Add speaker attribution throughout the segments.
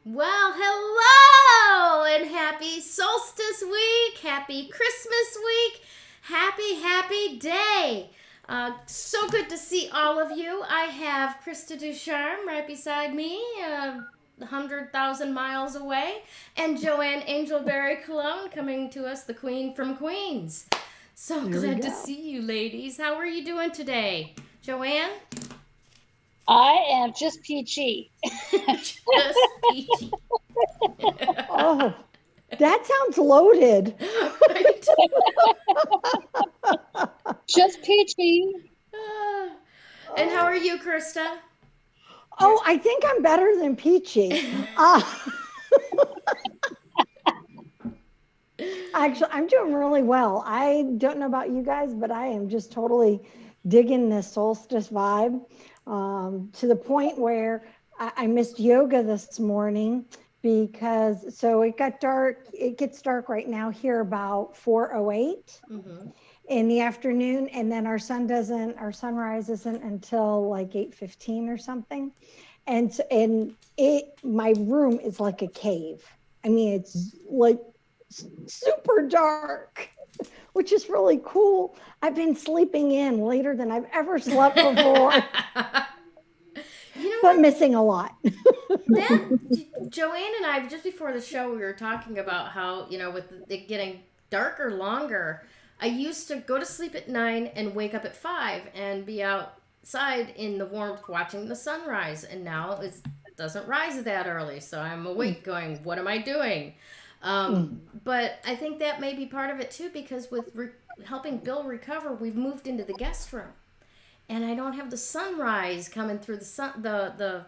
Speaker 1: Well, hello and happy solstice week, happy Christmas week, happy day. So good to see all of you. I have Krista Ducharme right beside me, 100,000 miles away, and Joanne Angel Barry Colon coming to us, the Queen from Queens. So glad to see you, ladies. How are you doing today? Joanne?
Speaker 2: I am just peachy.
Speaker 1: Just peachy.
Speaker 3: Oh, that sounds loaded.
Speaker 1: Right?
Speaker 2: Just peachy.
Speaker 1: And how are you, Krista?
Speaker 3: Oh, I think I'm better than peachy. Actually, I'm doing really well. I don't know about you guys, but I am just totally digging this solstice vibe to the point where I missed yoga this morning because so it got dark. It gets dark right now here about 4:08 in the afternoon, and then our sunrise isn't until like 8:15 or something. And my room is like a cave. I mean, it's like super dark, which is really cool. I've been sleeping in later than I've ever slept before. But missing a lot.
Speaker 1: Joanne and I, just before the show, we were talking about how, with it getting darker longer, I used to go to sleep at 9 and wake up at 5 and be outside in the warmth watching the sunrise. And now it doesn't rise that early. So I'm awake going, what am I doing? But I think that may be part of it too, because with helping Bill recover, we've moved into the guest room. And I don't have the sunrise coming through the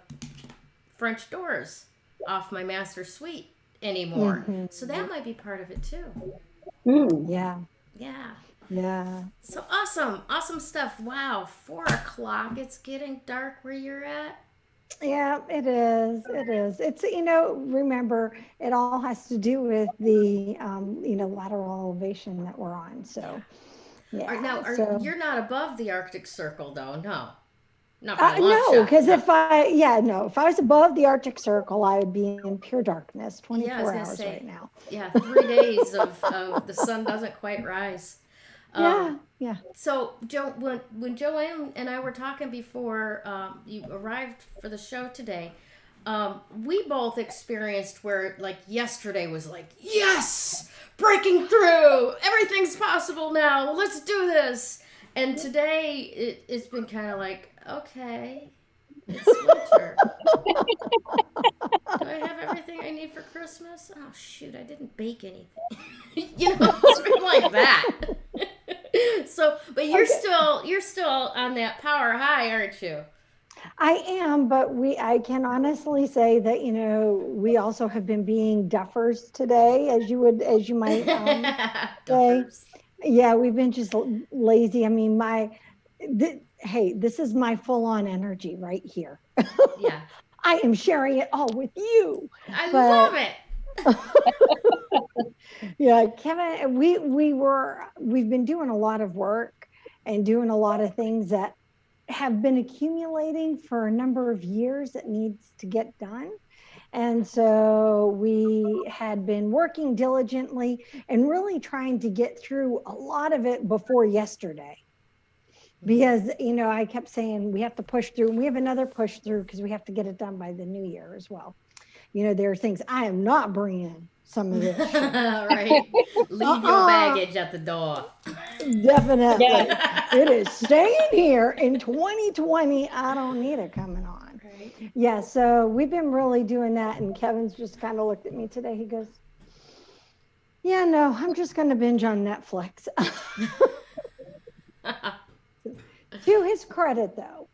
Speaker 1: French doors off my master suite anymore. So that might be part of it too.
Speaker 3: Yeah.
Speaker 1: So awesome stuff. Wow, 4 o'clock. It's getting dark where you're at.
Speaker 3: Yeah, it is. It's, remember, it all has to do with the, lateral elevation that we're on. So, yeah.
Speaker 1: Now, you're not above the Arctic Circle, though, no.
Speaker 3: No, because if I was above the Arctic Circle, I would be in pure darkness 24 hours right now.
Speaker 1: Yeah, 3 days of the sun doesn't quite rise.
Speaker 3: Yeah.
Speaker 1: So, when Joanne and I were talking before you arrived for the show today, we both experienced where, like, yesterday was like, yes, breaking through, everything's possible now, let's do this. And today, it's been kind of like, okay, it's winter. Do I have everything I need for Christmas? Oh, shoot, I didn't bake anything. It's been like that. So, but you're still on that power high, aren't you?
Speaker 3: I am, but I can honestly say that, we also have been being duffers today, as you might say. Yeah, we've been just lazy. I mean, hey, this is my full-on energy right here.
Speaker 1: Yeah.
Speaker 3: I am sharing it all with you.
Speaker 1: I love it.
Speaker 3: Yeah, Kevin, we've been doing a lot of work and doing a lot of things that have been accumulating for a number of years that needs to get done. And so we had been working diligently and really trying to get through a lot of it before yesterday. Because, I kept saying we have to push through, and we have another push through because we have to get it done by the new year as well. There are things I am not bringing some of this.
Speaker 1: Right. Leave your baggage at the door.
Speaker 3: Definitely. Yeah. It is staying here in 2020. I don't need it coming on. Right. Yeah. So we've been really doing that. And Kevin's just kind of looked at me today. He goes, yeah, no, I'm just going to binge on Netflix. To his credit, though,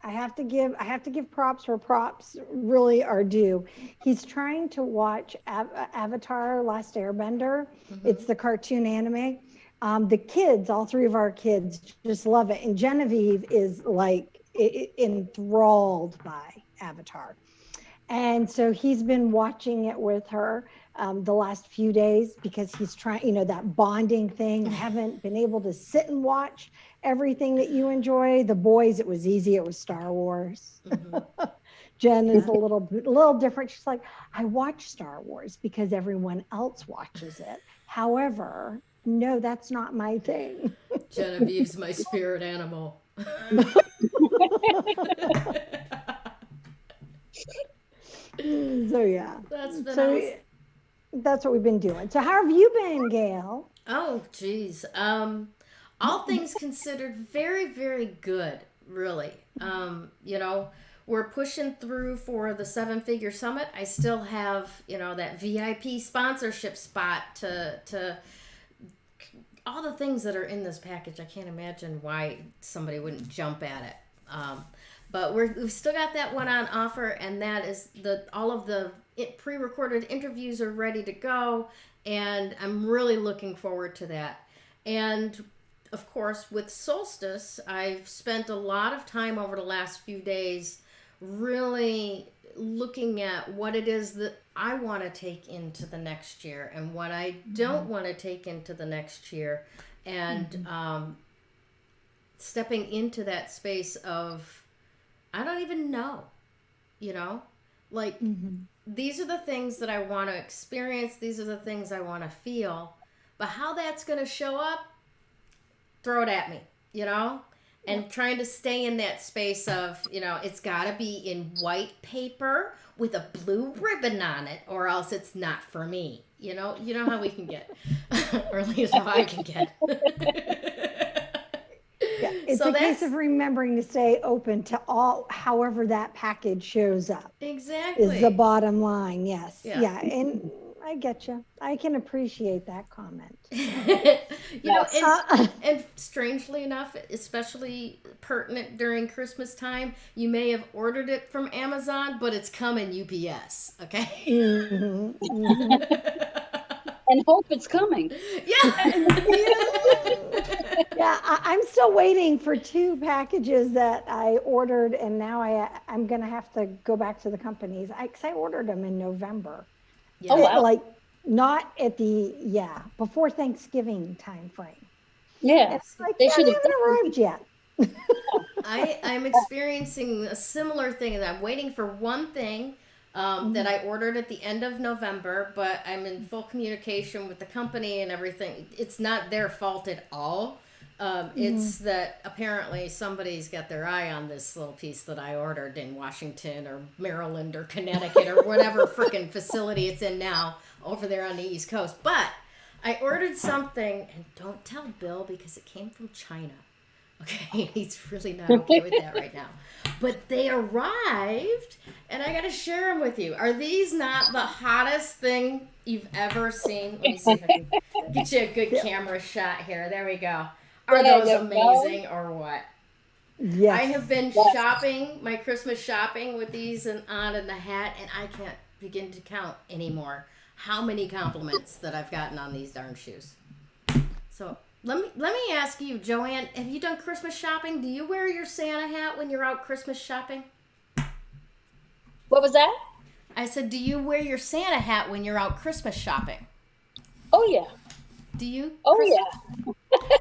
Speaker 3: I have to give props where props really are due. He's trying to watch Avatar: Last Airbender. It's the cartoon anime. The kids, all three of our kids, just love it. And Genevieve is like enthralled by Avatar. And so he's been watching it with her the last few days because he's trying, that bonding thing. I haven't been able to sit and watch everything that you enjoy. The boys, it was easy. It was Star Wars. Jen is a little different. She's like, I watch Star Wars because everyone else watches it. However, no, that's not my thing.
Speaker 1: Genevieve's my spirit animal.
Speaker 3: So yeah.
Speaker 1: That's been
Speaker 3: So
Speaker 1: awesome.
Speaker 3: that's what we've been doing. So how have you been, Gail?
Speaker 1: Oh, geez. All things considered, very, very good, really. You know, we're pushing through for the 7-figure summit. I still have, you know, that VIP sponsorship spot to all the things that are in this package. I can't imagine why somebody wouldn't jump at it. But we've still got that one on offer, and that is all of the pre-recorded interviews are ready to go, and I'm really looking forward to that. And of course, with Solstice, I've spent a lot of time over the last few days really looking at what it is that I want to take into the next year and what I don't want to take into the next year, and stepping into that space of, I don't even know, you know, like these are the things that I want to experience. These are the things I want to feel, but how that's going to show up, throw it at me, you know, and trying to stay in that space of, you know, it's got to be in white paper with a blue ribbon on it, or else it's not for me. You know how we can get, or at least how I can get.
Speaker 3: Yeah, it's a case of remembering to stay open to all, however that package shows up.
Speaker 1: Exactly.
Speaker 3: Is the bottom line, yes.
Speaker 1: Yeah.
Speaker 3: And I get you. I can appreciate that comment.
Speaker 1: You know, and strangely enough, especially pertinent during Christmas time, you may have ordered it from Amazon, but it's coming UPS, okay?
Speaker 2: And hope it's coming.
Speaker 1: Yeah.
Speaker 3: Yeah, I'm still waiting for 2 packages that I ordered, and now I'm going to have to go back to the companies. I ordered them in November.
Speaker 1: Yeah.
Speaker 2: Oh, wow.
Speaker 3: Like, not at before Thanksgiving time frame.
Speaker 2: Yeah,
Speaker 3: like,
Speaker 2: they should have
Speaker 3: haven't arrived yet.
Speaker 1: I'm experiencing a similar thing, and I'm waiting for one thing that I ordered at the end of November, but I'm in full communication with the company and everything. It's not their fault at all. It's that apparently somebody's got their eye on this little piece that I ordered in Washington or Maryland or Connecticut or whatever frickin' facility it's in now over there on the East Coast. But I ordered something, and don't tell Bill because it came from China. Okay, he's really not okay with that right now. But they arrived, and I got to share them with you. Are these not the hottest thing you've ever seen? Let me see if I can get you a good camera shot here. There we go. Are those amazing or what?
Speaker 3: Yes.
Speaker 1: I have been shopping, my Christmas shopping with these and on in the hat, and I can't begin to count anymore how many compliments that I've gotten on these darn shoes. So let me ask you, Joanne, have you done Christmas shopping? Do you wear your Santa hat when you're out Christmas shopping?
Speaker 2: What was that?
Speaker 1: I said, do you wear your Santa hat when you're out Christmas shopping?
Speaker 2: Oh, yeah.
Speaker 1: Do you?
Speaker 2: Oh,
Speaker 1: Krista?
Speaker 2: yeah.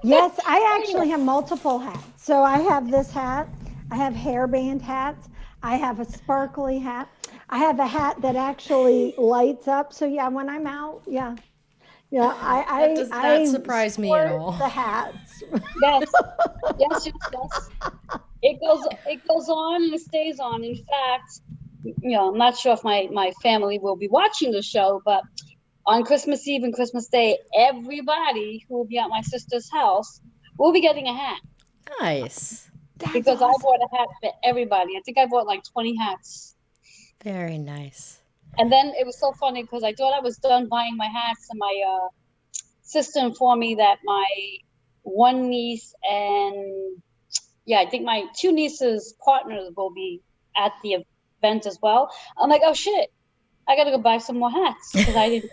Speaker 3: Yes, I actually have multiple hats. So I have this hat. I have hairband hats. I have a sparkly hat. I have a hat that actually lights up. So yeah, when I'm out, yeah,
Speaker 1: That does not surprise me at all.
Speaker 3: The hats.
Speaker 2: Yes. Yes. It goes on and it stays on. In fact, I'm not sure if my family will be watching the show, but on Christmas Eve and Christmas Day, everybody who will be at my sister's house will be getting a hat.
Speaker 1: Nice.
Speaker 2: Because awesome. I bought a hat for everybody. I think I bought like 20 hats.
Speaker 1: Very nice.
Speaker 2: And then it was so funny because I thought I was done buying my hats, and my sister informed me that my one niece and I think my 2 nieces' partners will be at the event as well. I'm like, oh shit, I gotta go buy some more hats because I didn't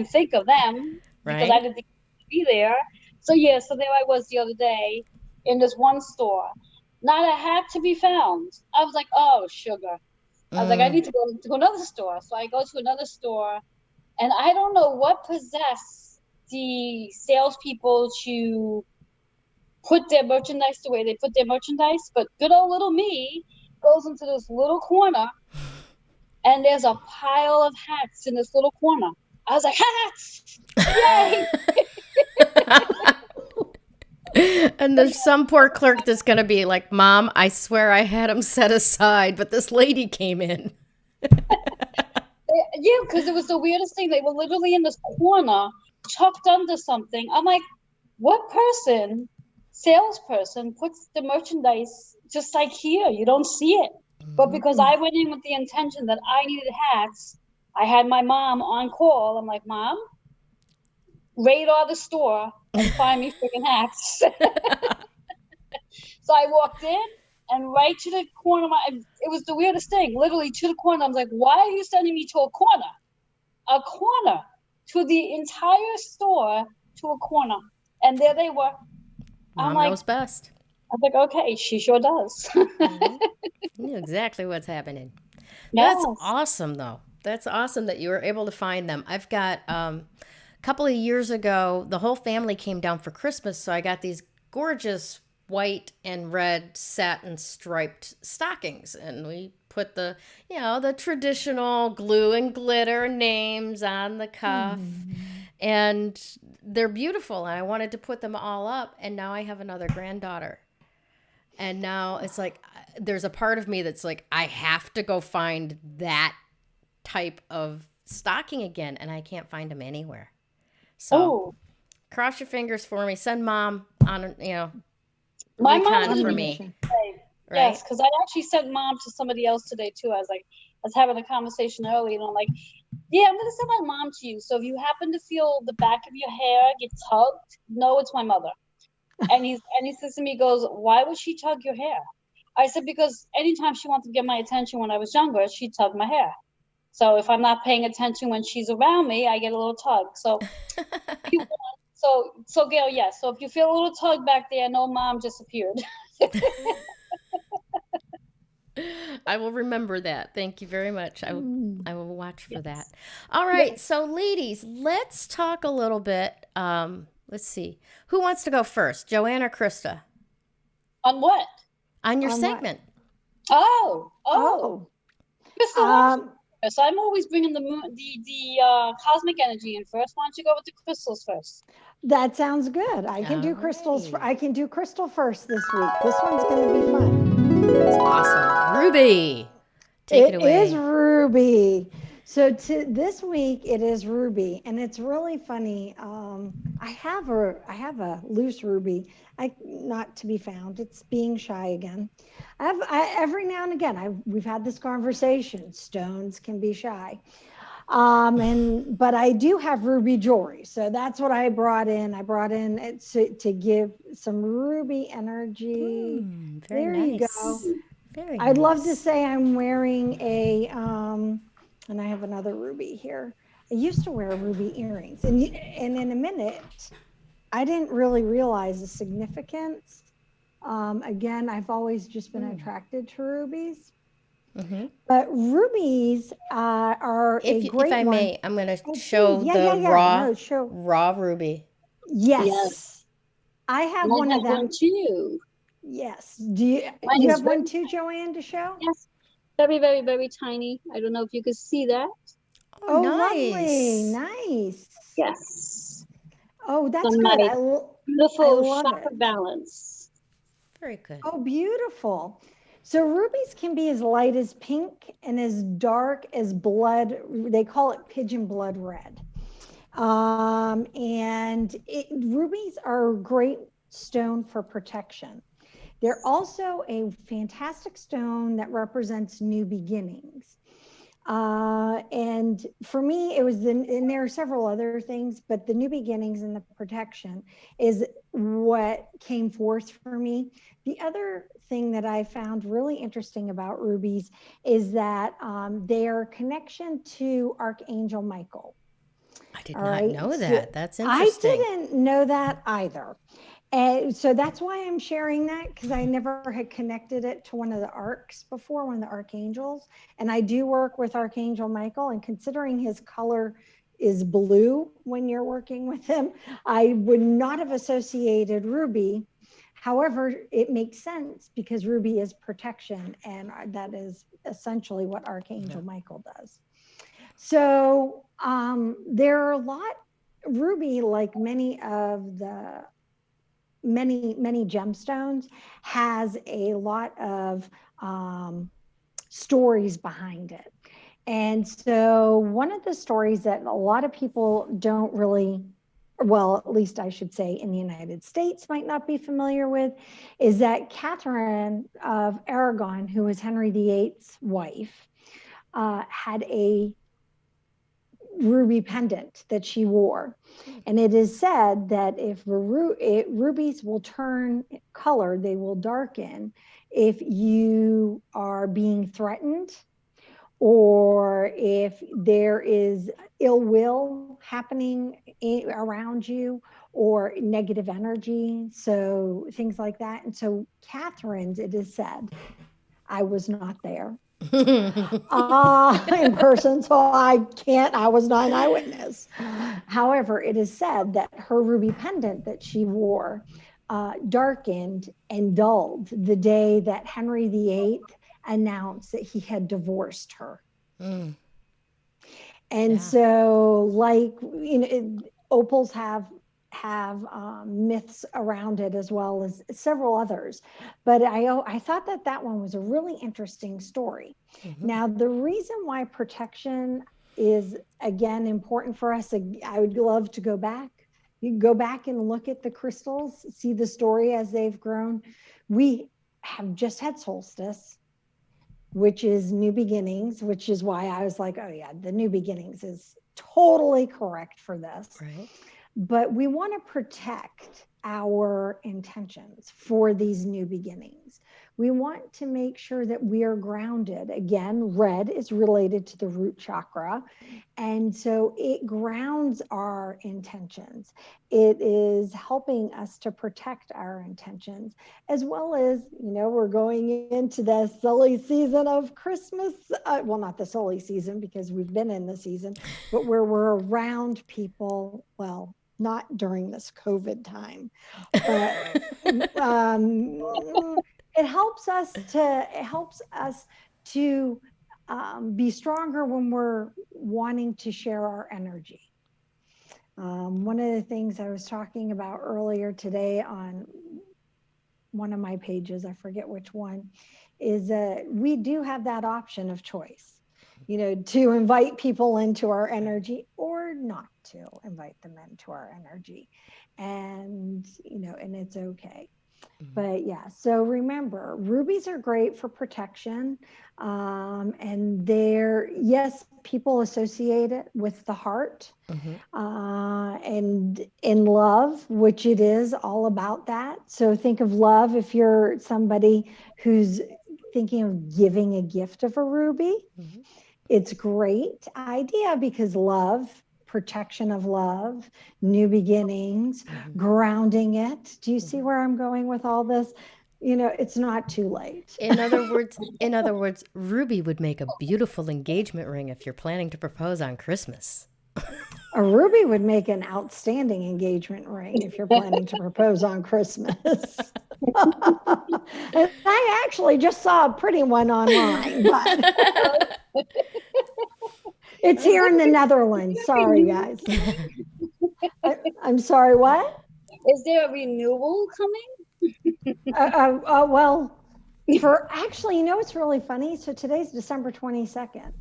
Speaker 2: think of them because I didn't think they'd be there. So there I was the other day in this one store, not a hat to be found. I was like, oh sugar. I was like, I need to go to another store. So I go to another store, and I don't know what possessed the salespeople to put their merchandise the way they put their merchandise, but good old little me goes into this little corner, and there's a pile of hats in this little corner. I was like, hats! Yay!
Speaker 1: And there's some poor clerk that's going to be like, Mom, I swear I had them set aside, but this lady came in.
Speaker 2: Yeah, because it was the weirdest thing. They were literally in this corner, tucked under something. I'm like, what salesperson puts the merchandise just like here? You don't see it. But because I went in with the intention that I needed hats, I had my mom on call. I'm like, Mom, radar the store and find me freaking hats. So I walked in, and right to the corner, it was the weirdest thing. Literally to the corner, I was like, why are you sending me to a corner? A corner. To the entire store, to a corner. And there they were.
Speaker 1: Mom knows best.
Speaker 2: I was like, okay, she sure does.
Speaker 1: You knew exactly what's happening.
Speaker 2: Yes.
Speaker 1: That's awesome, though. That's awesome that you were able to find them. I've got a couple of years ago, the whole family came down for Christmas, so I got these gorgeous white and red satin striped stockings, and we put the traditional glue and glitter names on the cuff. And they're beautiful, and I wanted to put them all up, and now I have another granddaughter. And now it's like there's a part of me that's like, I have to go find that type of stocking again, and I can't find them anywhere. So cross your fingers for me. Send Mom on,
Speaker 2: my
Speaker 1: recon
Speaker 2: mom
Speaker 1: for me.
Speaker 2: Right? Yes, because I actually sent Mom to somebody else today too. I was having a conversation earlier, and I'm like, yeah, I'm gonna send my mom to you. So if you happen to feel the back of your hair get tugged, no, it's my mother. And he says to me, he goes, why would she tug your hair? I said, because anytime she wanted to get my attention when I was younger, she tugged my hair. So if I'm not paying attention when she's around me, I get a little tug. So so Gayle, yes. So if you feel a little tug back there, no, Mom just appeared.
Speaker 1: I will remember that. Thank you very much. I will watch for that. All right. So ladies, let's talk a little bit. Let's see. Who wants to go first? Joanne or Krista?
Speaker 2: On what?
Speaker 1: On your segment.
Speaker 2: What? Krista, so I'm always bringing the cosmic energy in first. Why don't you go with the crystals first?
Speaker 3: That sounds good. I can do crystals. I can do crystal first this week. This one's going to be fun.
Speaker 1: That's awesome. Ruby, take it away.
Speaker 3: It is Ruby. So this week it is Ruby, and it's really funny. I have a loose Ruby, not to be found. It's being shy again. Every now and again we've had this conversation. Stones can be shy, but I do have ruby jewelry, so that's what I brought in. I brought in it to give some ruby energy. There nice. You go. Very I'd nice. Love to say I'm wearing a and I have another ruby here. I used to wear ruby earrings, and in a minute, I didn't really realize the significance. Again, I've always just been attracted to rubies. Mm-hmm. But rubies are a great one. If I may,
Speaker 1: I'm going to show the raw ruby.
Speaker 3: Yes. I have one of them.
Speaker 2: One too.
Speaker 3: Yes. Do you have one too, Joanne, to show?
Speaker 2: Yes. Very, very, very tiny. I don't know if you can see that.
Speaker 3: Oh, nice. Lovely. Nice.
Speaker 2: Yes.
Speaker 3: Oh, that's good.
Speaker 2: Beautiful chakra balance.
Speaker 1: Very good.
Speaker 3: Oh, beautiful. So rubies can be as light as pink and as dark as blood. They call it pigeon blood red. Rubies are a great stone for protection. They're also a fantastic stone that represents new beginnings. And for me, it was and there are several other things, but the new beginnings and the protection is what came forth for me. The other thing that I found really interesting about rubies is that their connection to Archangel Michael.
Speaker 1: I did not know that. That's interesting.
Speaker 3: I didn't know that either. And so that's why I'm sharing that, because I never had connected it to one of the arcs before, one of the archangels. And I do work with Archangel Michael, and considering his color is blue when you're working with him, I would not have associated ruby However, it makes sense because ruby is protection, and that is essentially what Archangel Michael does. So there are a lot, ruby, like many gemstones, has a lot of stories behind it. And so one of the stories that a lot of people don't really, well, at least I should say in the United States, might not be familiar with, is that Catherine of Aragon, who was Henry VIII's wife, had a ruby pendant that she wore. And it is said that if rubies will turn color, they will darken if you are being threatened, or if there is ill will happening around you, or negative energy, so things like that. And so Catherine's, it is said, I was not there in person, so I was not an eyewitness. However, it is said that her ruby pendant that she wore darkened and dulled the day that Henry VIII announced that he had divorced her. And so, like, opals have myths around it, as well as several others, but I thought that one was a really interesting story. Now, the reason why protection is, again, important for us, I would love to go back. You can go back and look at the crystals, see the story as they've grown. We have just had solstice, which is new beginnings, which is why I was like, oh yeah, the new beginnings is totally correct for this.
Speaker 1: Right.
Speaker 3: But we want to protect our intentions for these new beginnings. We want to make sure that we are grounded. Again, red is related to the root chakra. And so it grounds our intentions. It is helping us to protect our intentions, as well as, we're going into the silly season of Christmas. Well, not the silly season because we've been in the season, but where we're around people, well, not during this COVID time, but it helps us to be stronger when we're wanting to share our energy. One of the things I was talking about earlier today on one of my pages, I forget which one, is that we do have that option of choice, to invite people into our energy or not to invite them into our energy. And, and it's okay. But yeah, so remember, rubies are great for protection. And yes, people associate it with the heart, and in love, which it is all about that. So think of love. If you're somebody who's thinking of giving a gift of a ruby, it's a great idea, because love, protection of love, new beginnings, grounding it. Do you see where I'm going with all this? It's not too late.
Speaker 1: In other words, ruby would make a beautiful engagement ring if you're planning to propose on Christmas.
Speaker 3: A ruby would make an outstanding engagement ring if you're planning to propose on Christmas. And I actually just saw a pretty one online, but it's here in the Netherlands. Sorry, guys. I'm sorry, what?
Speaker 2: Is there a renewal coming?
Speaker 3: Well, actually, it's really funny. So today's December 22nd.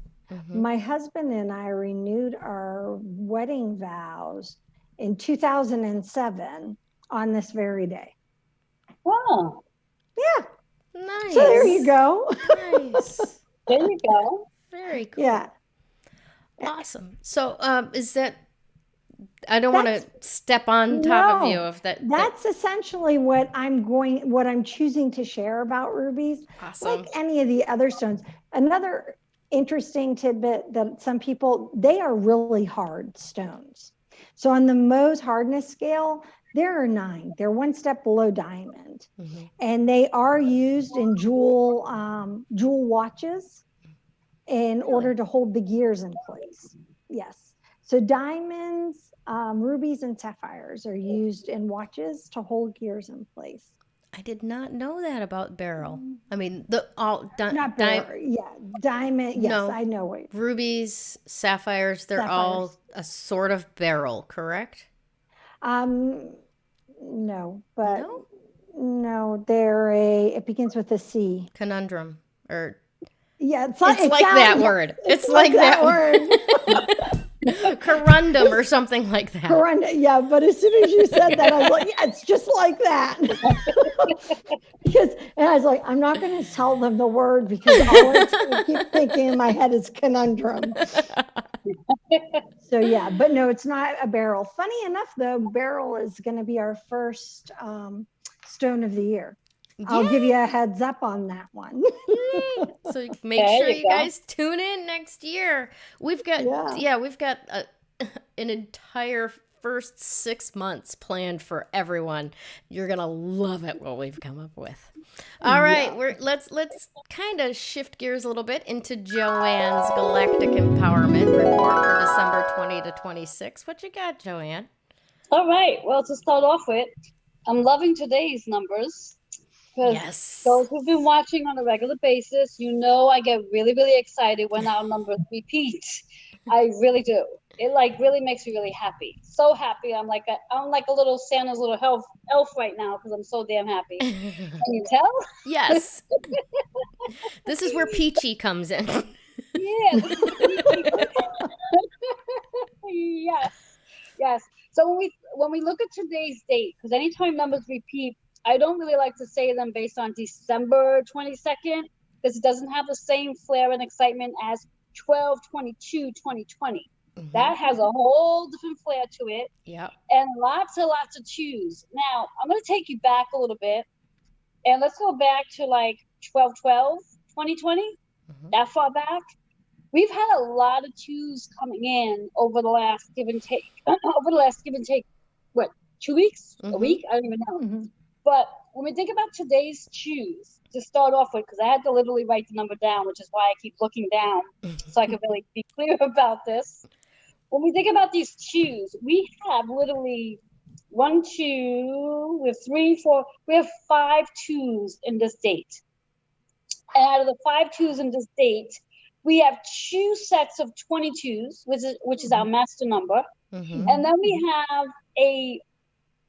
Speaker 3: My husband and I renewed our wedding vows in 2007 on this very day.
Speaker 2: Wow.
Speaker 3: Yeah.
Speaker 1: Nice.
Speaker 3: So there you go.
Speaker 1: Nice.
Speaker 2: There you go.
Speaker 1: Very cool.
Speaker 3: Yeah.
Speaker 1: Awesome. So is that, I don't want to step on top of you if
Speaker 3: that's essentially what I'm choosing to share about rubies.
Speaker 1: Awesome.
Speaker 3: Like any of the other stones. Another interesting tidbit that some people, they are really hard stones. So on the Mohs hardness scale, there are 9. They're one step below diamond, and they are used in jewel watches in order to hold the gears in place. Yes. So diamonds, rubies, and sapphires are used in watches to hold gears in place.
Speaker 1: I did not know that about beryl. I mean,
Speaker 3: Not beryl. Yeah, diamond. Yes,
Speaker 1: no,
Speaker 3: I know it.
Speaker 1: rubies, sapphires, they're all
Speaker 3: Sapphires.
Speaker 1: a sort of beryl, correct?
Speaker 3: No, but
Speaker 1: No?
Speaker 3: no, it begins with a C.
Speaker 1: Conundrum. Or
Speaker 3: Yeah,
Speaker 1: it's
Speaker 3: it
Speaker 1: like
Speaker 3: sounds,
Speaker 1: that word.
Speaker 3: it's
Speaker 1: It's like that
Speaker 3: word.
Speaker 1: corundum or something like that.
Speaker 3: Correct. Yeah, but as soon as you said that, I was like, yeah, it's just like that. And I was like, I'm not going to tell them the word because all it's going to keep thinking in my head is conundrum. So yeah, but no, it's not a beryl. Funny enough, though, beryl is going to be our first stone of the year. I'll give you a heads up on that one.
Speaker 1: Yay. So make sure you guys tune in next year. We've got an entire first 6 months planned for everyone. You're gonna love it what we've come up with. All right, let's kind of shift gears a little bit into Joanne's Galactic Empowerment Report for December 20 to 26. What you got, Joanne?
Speaker 2: All right. Well, to start off with, I'm loving today's numbers. Because those who've been watching on a regular basis, you know I get really, really excited when our numbers repeat. I really do. It really makes me really happy. So happy. I'm like a little Santa's little elf right now because I'm so damn happy. Can you tell?
Speaker 1: Yes. This is where Peachy comes in.
Speaker 2: Yeah. Yes. So when we look at today's date, because anytime numbers repeat, I don't really like to say them based on December 22nd because it doesn't have the same flair and excitement as 12/22/2020. Mm-hmm. That has a whole different flair to it.
Speaker 1: Yeah.
Speaker 2: And lots of twos. Now, I'm going to take you back a little bit and let's go back to 12/12/2020. Mm-hmm. That far back. We've had a lot of twos coming in over the last give and take. What, 2 weeks? Mm-hmm. A week? I don't even know. Mm-hmm. But when we think about today's twos, to start off with, because I had to literally write the number down, which is why I keep looking down so I can really be clear about this. When we think about these twos, we have literally 1, 2, we have 3, 4, we have 5 twos in this date. And out of the 5 twos in this date, we have 2 sets of 22s, which is our master number. Mm-hmm. And then we have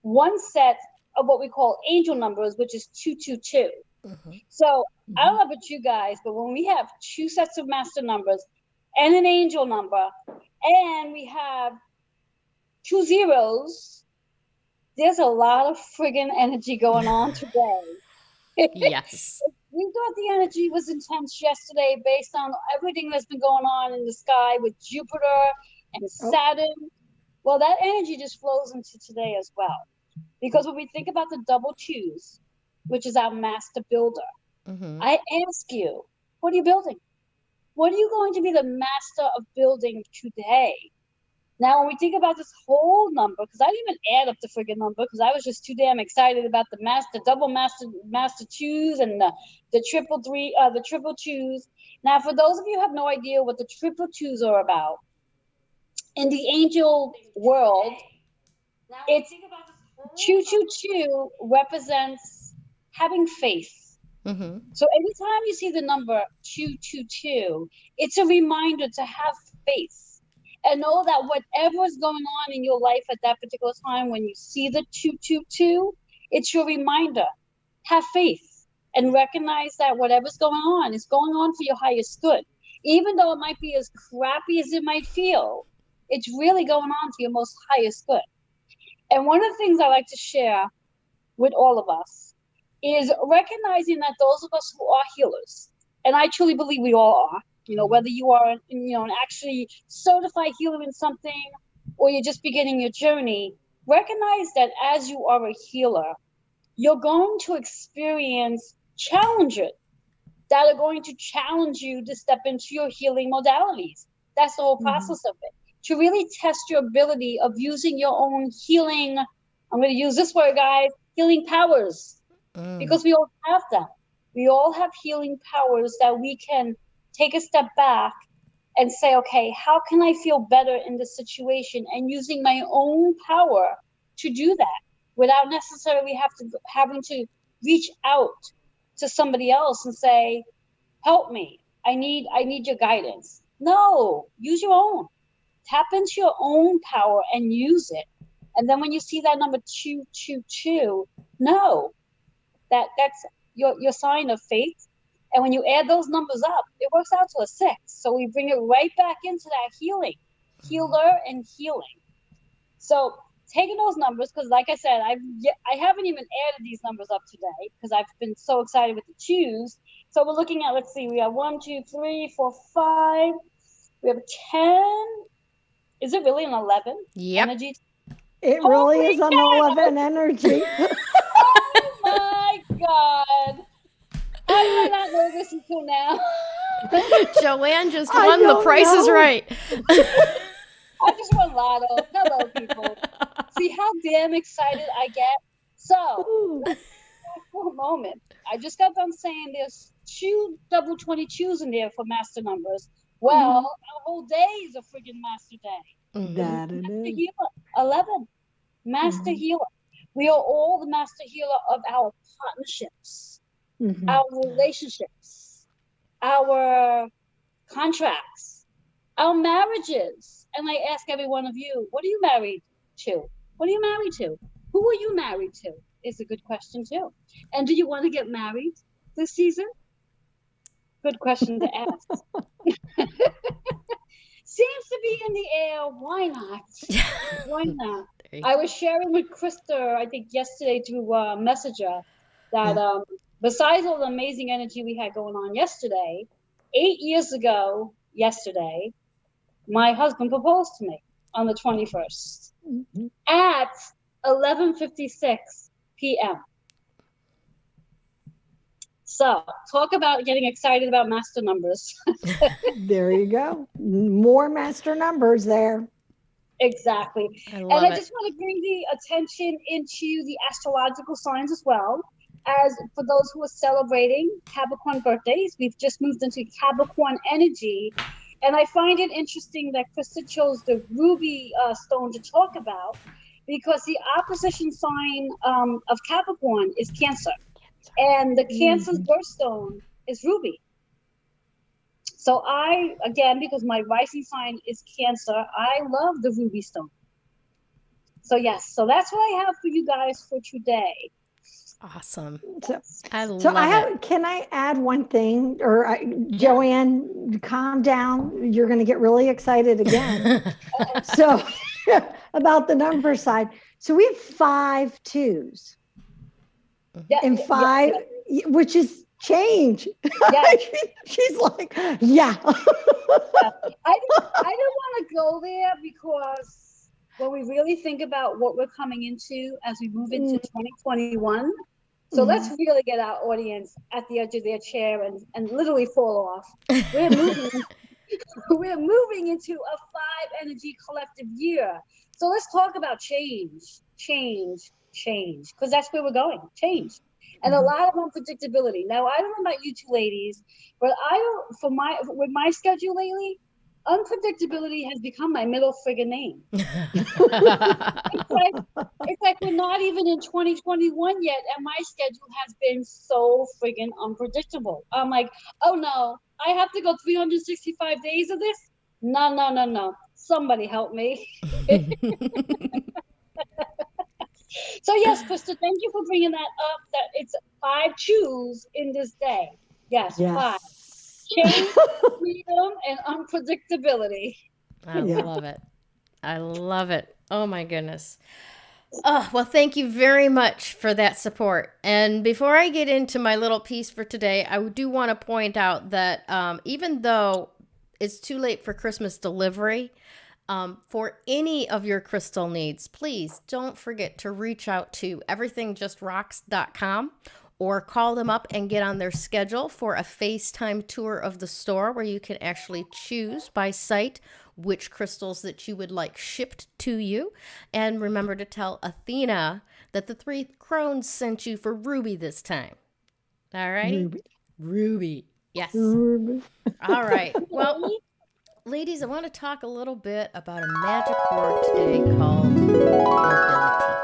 Speaker 2: one set of what we call angel numbers, which is 222. Mm-hmm. So I don't know about you guys, but when we have 2 sets of master numbers and an angel number, and we have 2 zeros, there's a lot of friggin' energy going on today.
Speaker 1: Yes.
Speaker 2: We thought the energy was intense yesterday based on everything that's been going on in the sky with Jupiter and Saturn. Well, that energy just flows into today as well. Because when we think about the double twos, which is our master builder, I ask you, what are you building? What are you going to be the master of building today? Now, when we think about this whole number, because I didn't even add up the friggin' number because I was just too damn excited about the double master twos and the triple twos. Now, for those of you who have no idea what the triple twos are about, in the angel world, it's 222 represents having faith. Mm-hmm. So anytime you see the number 222, it's a reminder to have faith and know that whatever is going on in your life at that particular time, when you see the 222, it's your reminder. Have faith and recognize that whatever's going on is going on for your highest good. Even though it might be as crappy as it might feel, it's really going on to your most highest good. And one of the things I like to share with all of us is recognizing that those of us who are healers, and I truly believe we all are, whether you are, an actually certified healer in something or you're just beginning your journey, recognize that as you are a healer, you're going to experience challenges that are going to challenge you to step into your healing modalities. That's the whole process of it. To really test your ability of using your own healing, I'm going to use this word, guys, healing powers, because we all have them. We all have healing powers that we can take a step back and say, okay, how can I feel better in this situation? And using my own power to do that without necessarily having to reach out to somebody else and say, help me. I need your guidance. No, use your own. Tap into your own power and use it. And then when you see that number 222, know that that's your sign of faith. And when you add those numbers up, it works out to a 6. So we bring it right back into that healer and healing. So taking those numbers, because like I said, I haven't even added these numbers up today because I've been so excited with the 2s. So we're looking at, let's see, we have 1, 2, 3, 4, 5. We have 10. Is it really an 11?
Speaker 1: Yep.
Speaker 2: Energy?
Speaker 3: It really is an 11 energy.
Speaker 2: Oh my God. How did I not know this until now?
Speaker 1: Joanne just won The Price is Right.
Speaker 2: I just won Lotto. Hello, people. See how damn excited I get? So, for a moment, I just got done saying there's 2 double 22s in there for master numbers. Well, our whole day is a friggin' master day.
Speaker 3: That
Speaker 2: Master
Speaker 3: it is.
Speaker 2: healer, 11. Master healer. We are all the master healer of our partnerships, our relationships, our contracts, our marriages. And I ask every one of you, what are you married to? What are you married to? Who are you married to? Is a good question too. And do you want to get married this season? Good question to ask. Seems to be in the air. Why not? Why not? I was sharing with Krista, I think yesterday through Messenger, that besides all the amazing energy we had going on yesterday, 8 years ago yesterday, my husband proposed to me on the 21st at 11:56 p.m. So talk about getting excited about master numbers.
Speaker 3: There you go. More master numbers there.
Speaker 2: Exactly.
Speaker 1: I
Speaker 2: just want to bring the attention into the astrological signs as well. As for those who are celebrating Capricorn birthdays, we've just moved into Capricorn energy. And I find it interesting that Krista chose the ruby stone to talk about, because the opposition sign of Capricorn is Cancer. And the Cancer's birthstone is ruby. So I, again, because my rising sign is Cancer, I love the ruby stone. So yes, so that's what I have for you guys for today.
Speaker 1: Awesome.
Speaker 3: I love it. Can I add one thing? Or Joanne, calm down. You're going to get really excited again. So about the number side. So we have 5 2s. And 5, which is change.
Speaker 2: Yes.
Speaker 3: She's like, yeah.
Speaker 2: I don't want to go there, because when we really think about what we're coming into as we move into 2021, so let's really get our audience at the edge of their chair and literally fall off. We're moving into a 5 energy collective year. So let's talk about change, because that's where we're going, change. And a lot of unpredictability. Now, I don't know about you two ladies, but with my schedule lately, unpredictability has become my middle friggin' name. It's like we're not even in 2021 yet, and my schedule has been so friggin' unpredictable. I'm like, oh no, I have to go 365 days of this? No. Somebody help me. So yes, Krista, thank you for bringing that up, that it's 5 2s in this day. Yes. 5. Change, freedom, and unpredictability.
Speaker 1: I love it. Oh my goodness. Oh, well, thank you very much for that support. And before I get into my little piece for today, I do want to point out that even though it's too late for Christmas delivery, for any of your crystal needs, please don't forget to reach out to everythingjusrocks.com or call them up and get on their schedule for a FaceTime tour of the store, where you can actually choose by sight which crystals that you would like shipped to you. And remember to tell Athena that the 3 Crones sent you for Ruby this time. All right? Ruby. Yes.
Speaker 3: Ruby.
Speaker 1: All right. Well, ladies, I want to talk a little bit about a magic word today called nobility.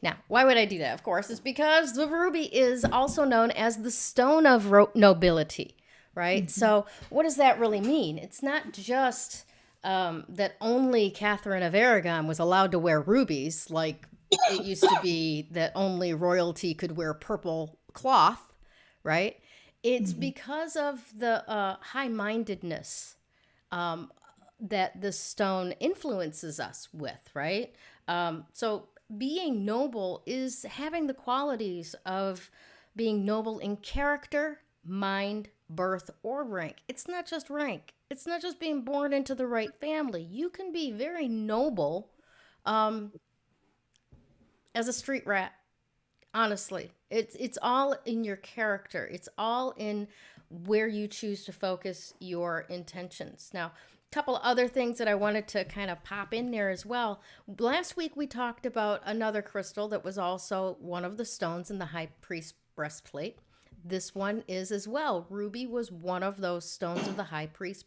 Speaker 1: Now, why would I do that? Of course, it's because the ruby is also known as the stone of nobility, right? So what does that really mean? It's not just that only Catherine of Aragon was allowed to wear rubies, like it used to be that only royalty could wear purple cloth, right? It's because of the high-mindedness that this stone influences us with, right? So being noble is having the qualities of being noble in character, mind, birth, or rank. It's not just rank. It's not just being born into the right family. You can be very noble as a street rat. Honestly, it's all in your character. It's all in where you choose to focus your intentions. Now, a couple other things that I wanted to kind of pop in there as well. Last week we talked about another crystal that was also one of the stones in the high priest breastplate. This one is as well. Ruby was one of those stones of the high priest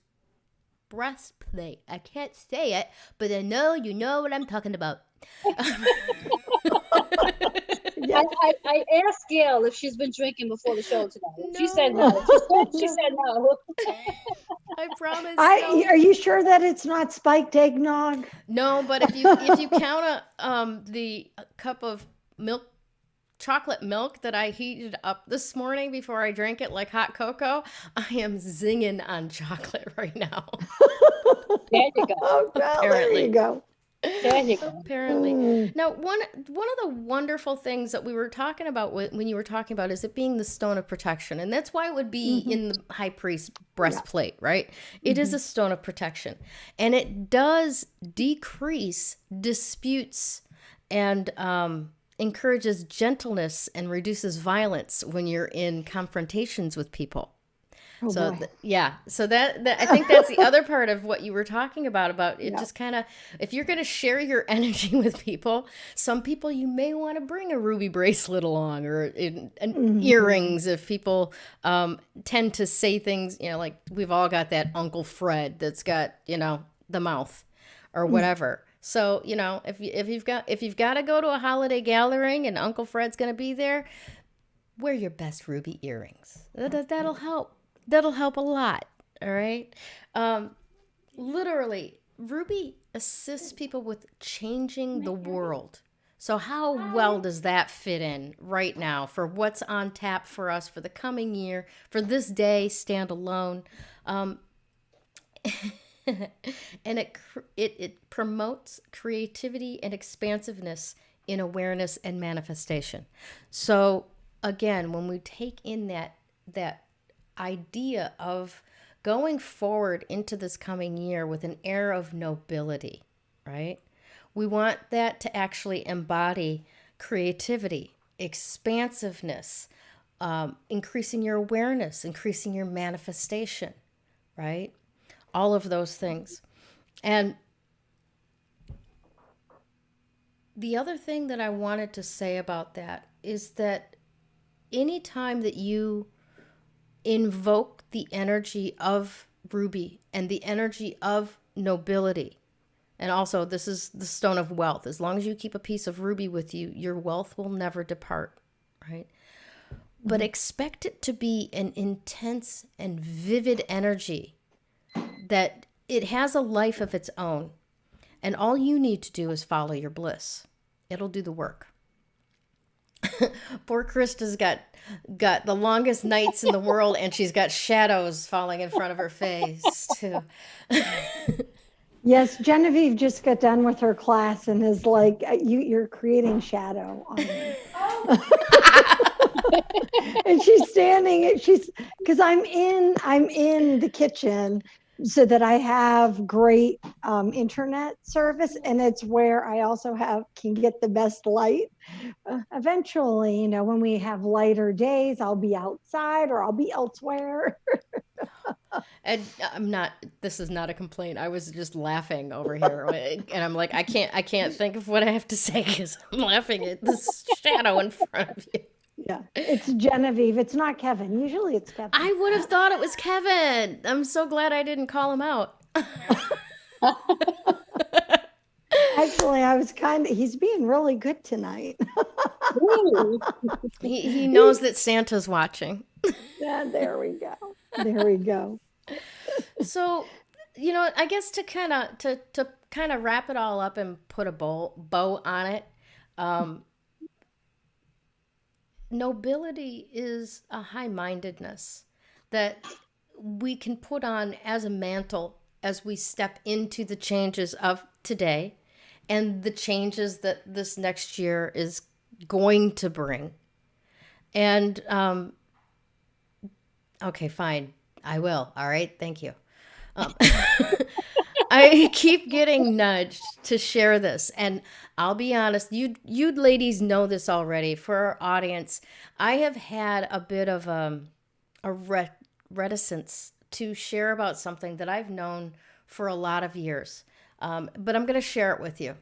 Speaker 1: breastplate. I can't say it, but I know you know what I'm talking about.
Speaker 2: I asked Gayle if she's been drinking before the show tonight.
Speaker 1: No.
Speaker 2: She said no. She said no.
Speaker 1: I promise.
Speaker 3: Are you sure that it's not spiked eggnog?
Speaker 1: No, but if you count the cup of milk, chocolate milk that I heated up this morning before I drank it like hot cocoa, I am zinging on chocolate right now.
Speaker 2: There you go.
Speaker 3: Oh, well, there you go.
Speaker 2: There you go.
Speaker 1: Apparently. Now, one of the wonderful things that we were talking about when you were talking about is it being the stone of protection. And that's why it would be in the high priest breastplate, right? It is a stone of protection. And it does decrease disputes and encourages gentleness and reduces violence when you're in confrontations with people.
Speaker 3: Oh,
Speaker 1: So
Speaker 3: boy.
Speaker 1: so that I think that's the other part of what you were talking about it just kind of, if you're going to share your energy with people, some people you may want to bring a ruby bracelet along or earrings if people tend to say things, like we've all got that Uncle Fred that's got, the mouth or whatever. So, if you've got to go to a holiday gathering and Uncle Fred's going to be there, wear your best ruby earrings. That'll help. That'll help a lot, all right? Literally, ruby assists people with changing the world. So how well does that fit in right now for what's on tap for us for the coming year, for this day, stand alone? And it promotes creativity and expansiveness in awareness and manifestation. So again, when we take in that idea of going forward into this coming year with an air of nobility, right? We want that to actually embody creativity, expansiveness, increasing your awareness, increasing your manifestation, right? All of those things. And the other thing that I wanted to say about that is that anytime that you invoke the energy of ruby and the energy of nobility, and also this is the stone of wealth. As long as you keep a piece of ruby with you, your wealth will never depart, right? But expect it to be an intense and vivid energy that it has a life of its own. And all you need to do is follow your bliss. It'll do the work. Poor Krista's got the longest nights in the world, and she's got shadows falling in front of her face too.
Speaker 3: Yes, Genevieve just got done with her class and is like, you're creating shadow on me. And she's standing, because I'm in the kitchen so that I have great internet service, and it's where I also can get the best light. Eventually, when we have lighter days, I'll be outside or I'll be elsewhere.
Speaker 1: And this is not a complaint. I was just laughing over here. And I'm like, I can't think of what I have to say because I'm laughing at this shadow in front of you.
Speaker 3: Yeah, it's Genevieve. It's not Kevin. Usually it's Kevin.
Speaker 1: I would have thought it was Kevin. I'm so glad I didn't call him out.
Speaker 3: Actually, he's being really good tonight.
Speaker 2: Ooh.
Speaker 1: He knows that Santa's watching.
Speaker 3: Yeah, there we go. There we go.
Speaker 1: So, I guess to wrap it all up and put a bow on it, um, nobility is a high-mindedness that we can put on as a mantle as we step into the changes of today and the changes that this next year is going to bring. And okay, fine, I will. All right, thank you. I keep getting nudged to share this, and I'll be honest, you ladies know this already. For our audience, I have had a bit of a reticence to share about something that I've known for a lot of years, but I'm going to share it with you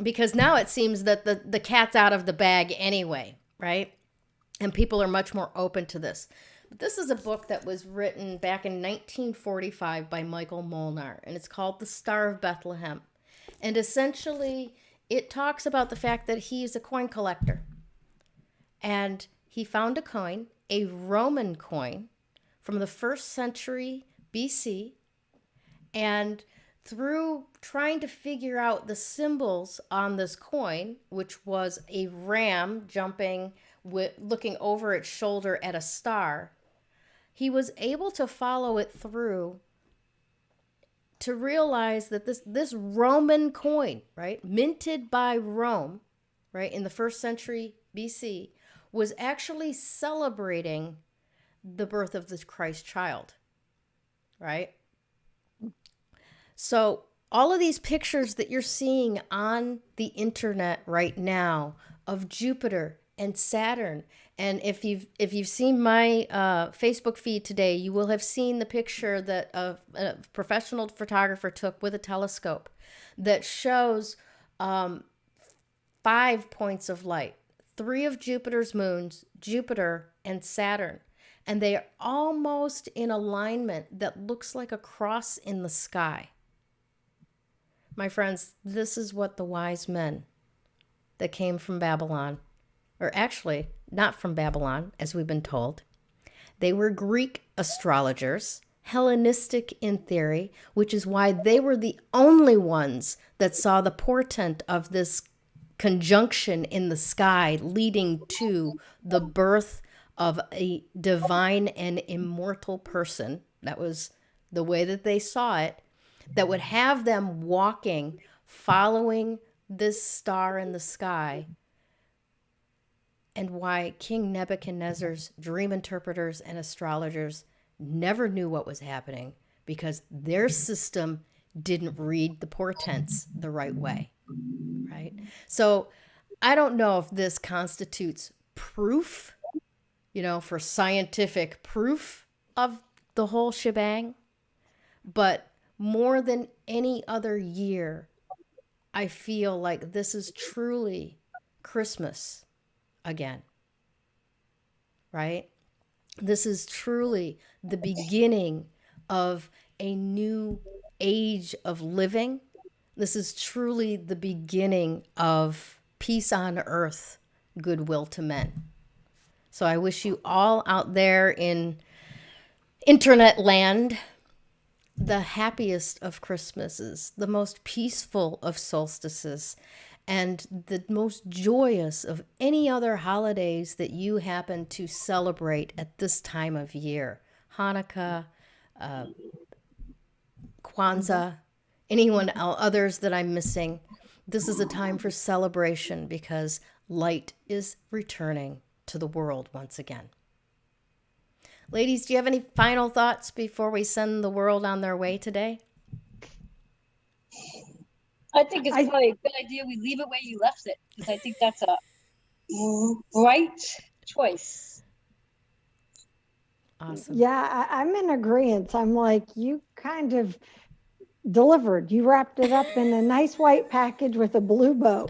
Speaker 1: because now it seems that the cat's out of the bag anyway, right? And people are much more open to this. This is a book that was written back in 1945 by Michael Molnar, and it's called The Star of Bethlehem. And essentially, it talks about the fact that he's a coin collector. And he found a coin, a Roman coin, from the 1st century BC. And through trying to figure out the symbols on this coin, which was a ram jumping, looking over its shoulder at a star, he was able to follow it through to realize that this Roman coin, right, minted by Rome, right, in the 1st century BC, was actually celebrating the birth of the Christ child, right? So all of these pictures that you're seeing on the internet right now of Jupiter and Saturn, and if you've seen my Facebook feed today, you will have seen the picture that a professional photographer took with a telescope that shows 5 points of light, 3 of Jupiter's moons, Jupiter and Saturn, and they are almost in alignment that looks like a cross in the sky. My friends, this is what the wise men that came from Babylon, or actually not from Babylon, as we've been told. They were Greek astrologers, Hellenistic in theory, which is why they were the only ones that saw the portent of this conjunction in the sky leading to the birth of a divine and immortal person. That was the way that they saw it, that would have them walking, following this star in the sky, and why King Nebuchadnezzar's dream interpreters and astrologers never knew what was happening because their system didn't read the portents the right way, right? So I don't know if this constitutes proof, for scientific proof of the whole shebang, but more than any other year, I feel like this is truly Christmas again, right? This is truly the beginning of a new age of living. This is truly the beginning of peace on earth, goodwill to men. So I wish you all out there in internet land the happiest of Christmases, the most peaceful of solstices, and the most joyous of any other holidays that you happen to celebrate at this time of year. Hanukkah, Kwanzaa, others that I'm missing. This is a time for celebration because light is returning to the world once again. Ladies, do you have any final thoughts before we send the world on their way today?
Speaker 2: I think it's probably a good idea we leave it where you left it, because I think that's a right choice.
Speaker 1: Awesome.
Speaker 3: Yeah, I'm in agreement. I'm like, you kind of delivered. You wrapped it up in a nice white package with a blue bow.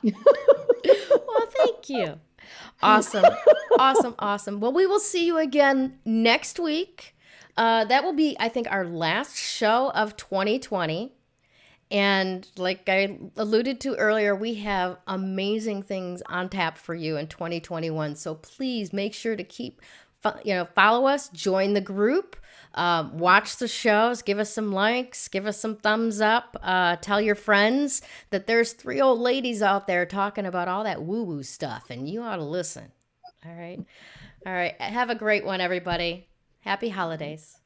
Speaker 1: Well, thank you. Awesome. Awesome. Well, we will see you again next week. That will be, I think, our last show of 2020. And like I alluded to earlier, we have amazing things on tap for you in 2021. So please make sure to follow us, join the group, watch the shows, give us some likes, give us some thumbs up, tell your friends that there's 3 old ladies out there talking about all that woo-woo stuff, and you ought to listen. All right. All right. Have a great one, everybody. Happy holidays.